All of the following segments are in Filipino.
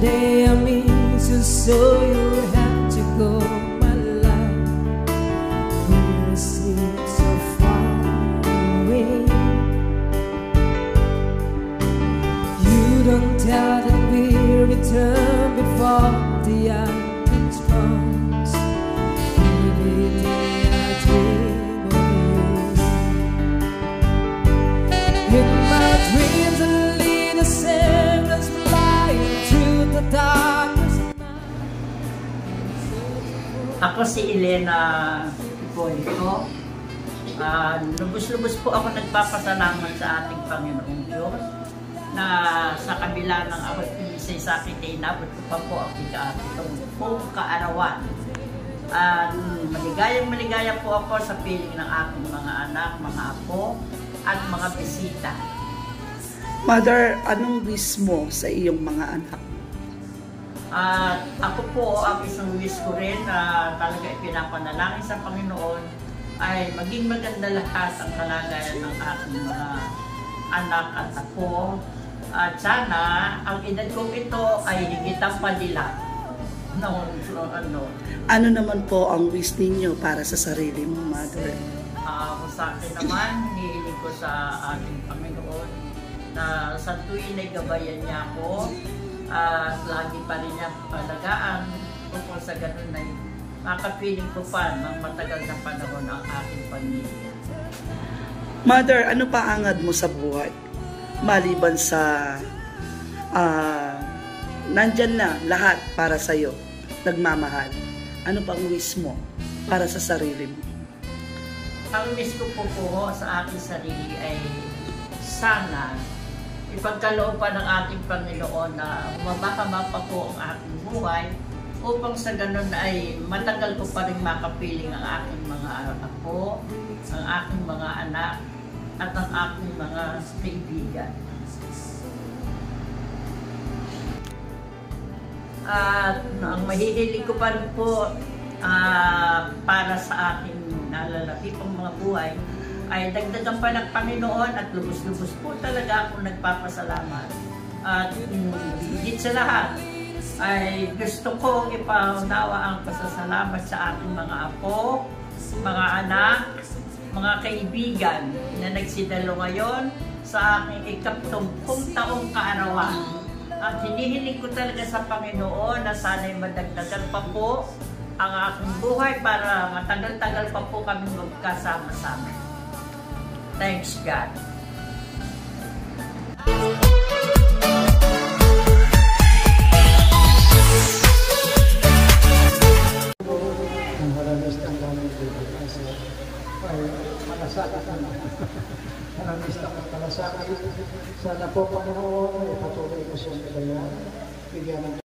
day I miss you, so you have to go, my love. You seem so far away. You don't tell that we'll return before the afternoon comes. Every day I dream of you. In my dreams I lead a sailor's flying through the darkness. Ako si Elena Ipolito. Lubos-lubos po ako nagpapasalamat sa ating Panginoong Diyos na sa kabila ng ako'y pinisay sa akin ay inabot ko pa po ang ika-itong buong kaarawan. Maligayang-maligaya po ako sa piling ng aking mga anak, mga apo, at mga bisita. Mother, anong wish mo sa iyong mga anak? Ako po, ang isang wish ko rin na talaga ipinapanalangin sa Panginoon ay maging maganda lahat ang kalagayan ng aking mga anak at apo. At sana, ang edad kong ito ay higit ang padila. Ano naman po ang wish ninyo para sa sarili mo, Mother? Sa akin naman, hinihiling ko sa ating Panginoon na sa tuwing ay gabayan niya ako at lagi pa rin niya palagaan kung sa ganun ay makapiling ko pa ng matagal na panahon ang aking pamilya. Mother, ano pa angad mo sa buhay? Maliban sa nandyan na lahat para sa'yo, nagmamahal. Ano pang wish mo para sa sarili mo? Ang wish ko po sa aking sarili ay sana ipagkaloob pa ng ating Panginoon na umabakaba pa po ang aking buhay upang sa ganun ay matagal ko pa rin makapiling ang aking mga apo, ang aking mga anak, at ang aking mga kaibigan. At ang mahihiling ko pa rin po para sa aking nalalapitong mga buhay ay dagdagan pa ng Panginoon at lubos-lubos po talaga akong nagpapasalamat. At higit sa lahat ay gusto kong ipaunawa ang pasasalamat sa aking mga apo, mga anak, mga kaibigan na nagsidalo ngayon sa aking ika-70 taong kaarawan. At hinihiling ko talaga sa Panginoon na sana'y madagdagan pa po ang aking buhay para matagal-tagal pa po kami magkasama-sama. Thanks God. Ang halamis ng gamit dito kasi ay malasakit na. Halamis ng malasakit. Sana po Panginoon ay patuloy ko siyang kaya bigyan ng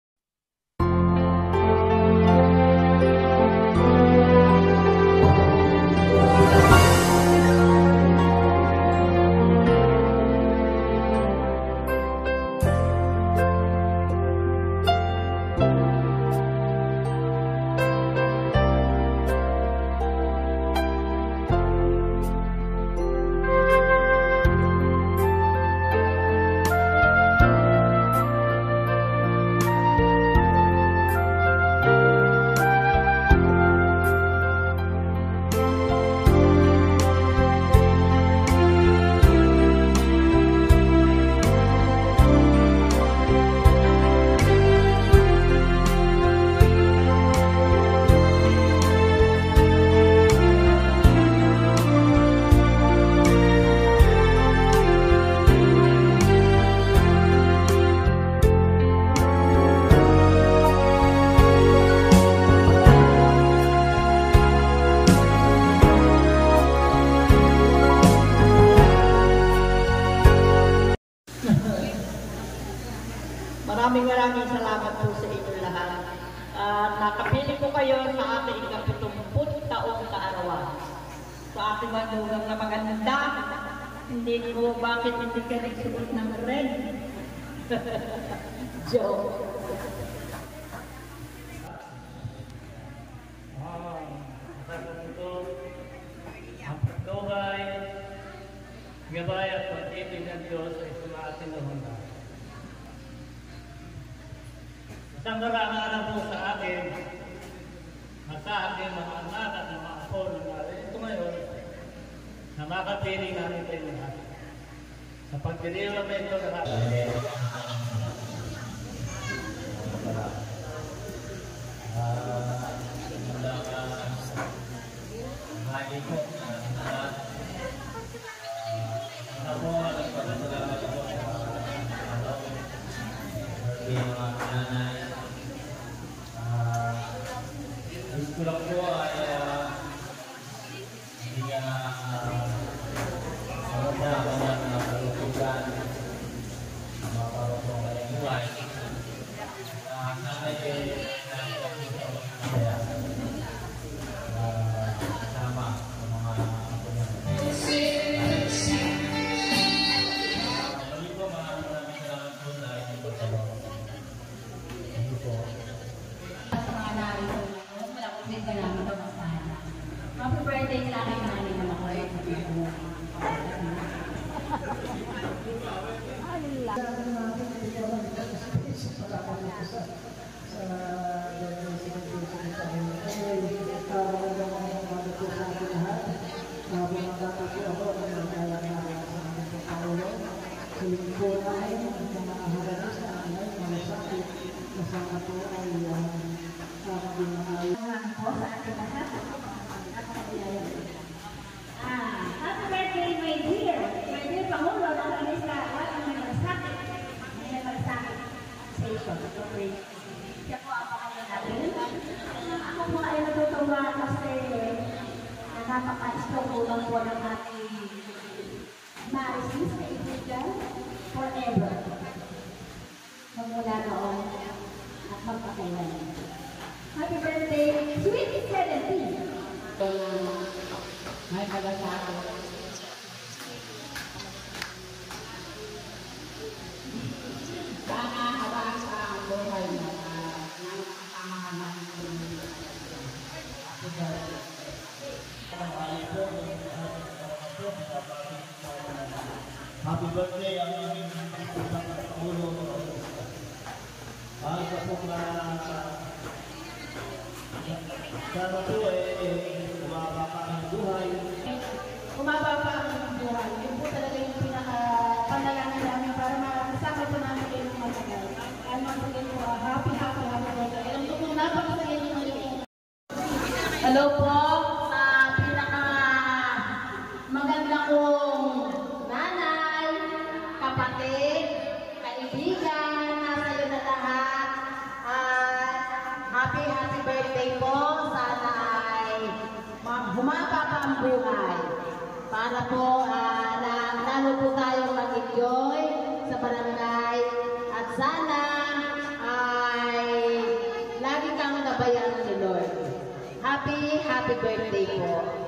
Maraming salamat po sa inyo lahat. Nakapili ko kayo sa aking ika-70 taong kaarawan. Sa aking manugang na maganda, hindi ko bakit hindi ka nagsuot ng red. Joke. Ang pagkaway, gabay at pag-ibig ng Diyos ay sumaatin na handa. Isang karangalan po sa akin at sa aking mga anak at mga apo na narito ngayon na makapiling namin kayo lahat. Sa pagdiriwamento na natin. Gusto lang po ay hindi nga sarap na kalutugan ang mga parotong kanyang buhay. Nanay kaya kasama ang mga ako niya. Mali po, maraming salamat po na inyong pagkabawa. Thank you po. Happy birthday sa aking nanay na makoy. Happy birthday, my dear Pangulo ng Kanisa at ang Malasakit. May Malasakit Station. Siya po ang pangalan natin. Ako po ay natutuwa kasi napaka-strong ulang po ng ating Marisis na ibigan forever. Magmula noon at magpakailan. Happy birthday, Sweet 17! May Malasakit. Sana habang sa buhay na nakakamahan natin. Happy birthday ang aming Pangulo. Ang kapong sana po umaba pa ang buhay. Umaba pa ang buhay. Yun po talaga yung pinaka-panalangin namin para makasama po namin kayo ng matagal. Ano ang sabihin po, happy birthday. Alam ko kung napakasaya nyo ngayon. Hello po sa pinaka-maganda kong nanay, kapatid, kaibigan, nasa iyo na lahat. Happy birthday po. Sana ay humaba pa ang buhay. Para po lalo po tayong mag-enjoy sa barangay. At sana ay lagi kang nabayan ni Lord. Happy birthday po.